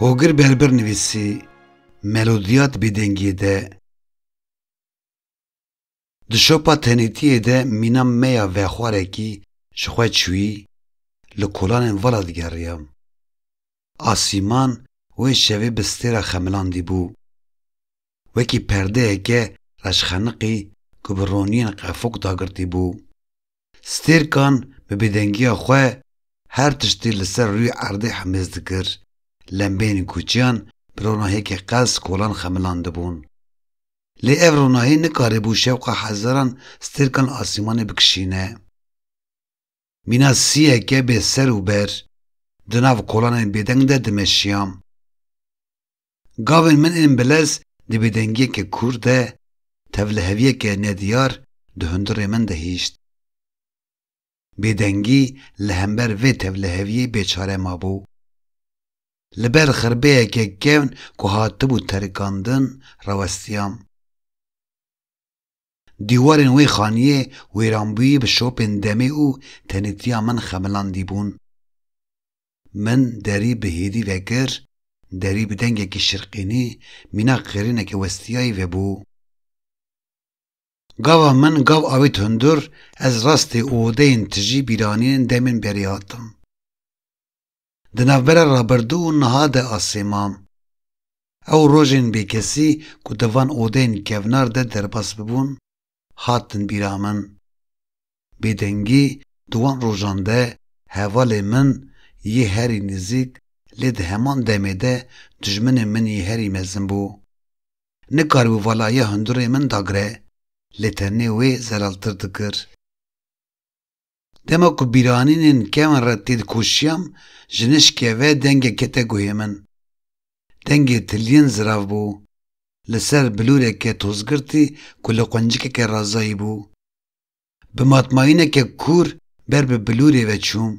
هوگر بربر نویسی ملودیات بدنگی ده دشوپا تنیتیه ده مینام میا و خواره کی شخواه چوی لکولان والا دیگریم آسیمان و شوی بستیر خملان دی بو وکی پرده که رشخنقی کبرونین قفوق داگرتی بو ستیر کان به بدنگی خواه هر تشتی لسر روی عرده حمز دکر لنبین کوچیان بروناهی که قلس کولان خملان دبون لی او روناهی نکاره بو شوقا حزران ستیر کان آسیمان بکشینه مینا سیه که به سر و بر دناو کولان بدنگ ده دمشیام گاوین من این بلز دی بدنگی که کرده تولهویه که ندیار ده هندر من ده هیشت بدنگی لهمبر و تولهویه بیچاره ما بو لبر خربه که گون که هاتبو ترکاندن روستیام دیوارن وی خانیه ویرانبویی به شوپن دمی او تنیتیا من خملان دیبون من دری به هیدی وگر دری بدنگه که شرقینی مینا قرینه که وستیایی و بو گاوا من گاو آوی تندر از راست اوده این تجی بیرانین دمین بریاتم دنابر رابردو نهاد آسیمام او روژین بی کسی که دوان اوده این کونار ده درباس ببون هاتن بیرامن بدنگی دوان روژانده حوال من یه هری نزیک لید همان دمه ده دجمن من یه هری مزن بو نکار بو والایه هندور من داگره لیترنی وی زلالتر دکر دما که بیرانین کمن ردید کوشیم جنش که و دنگ کته گوی من دنگ تلین زراف بو لسر بلوره که توزگرتی کل قنجکه که رازایی بو بماتماینه که کور بر به بلوره و چوم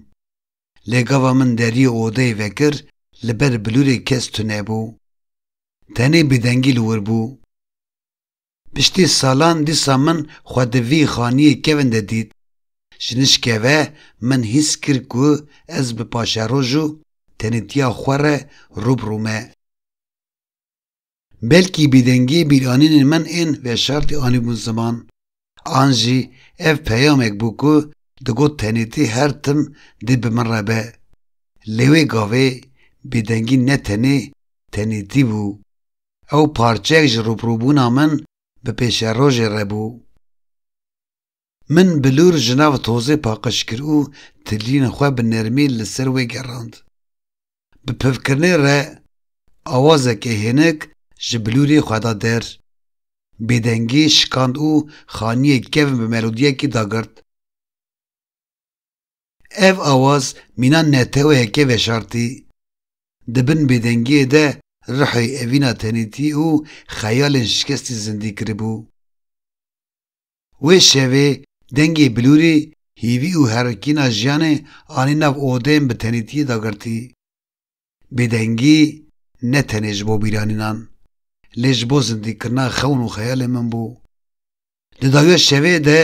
لگاوا من دری اوده وکر لبر بلوره کس تونه بو تنه بدنگی لور بو پشتی سالان دیسا من خودوی خانی کونده دید جنش که و من حس کر که از بپاشه روژو تنیتیا خوره روب رومه بلکی بدنگی بیرانین من این و شرط آنی بون زمان آنجی اف پیامک بو که دگو تنیتی هر تم دی بمن ربه لیوی گاوه بدنگی نه تنیتی بو او پارچه جروب روبونا من به پیش روژ ربو من بلور جناو توزه پاقش کرو تلین خواه بنرمی لسر وی گراند به پفکرنه ره آوازه که هنک جبلوری خدا در بدنگی شکاند او خانی کفن به ملودیه کی داگرد اف آواز مینان نتوه که وشارتی دبن بدنگی ده رحی اوینا تنیتی او خیال شکستی زندی کربو وی شوه دنگی بلوری هیوی او هرکینا جیانه آنی ناو اودیم به تنیتی داگرتی بدنگی نه تنیج بو بیرانینان لیج بو زندی کرنا خون و خیال من بو لدایو شوه ده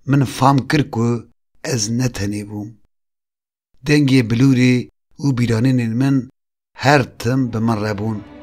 من فام کرکو از نه تنی بوم دنگی بلوری او بیرانین من هر تم به من ربون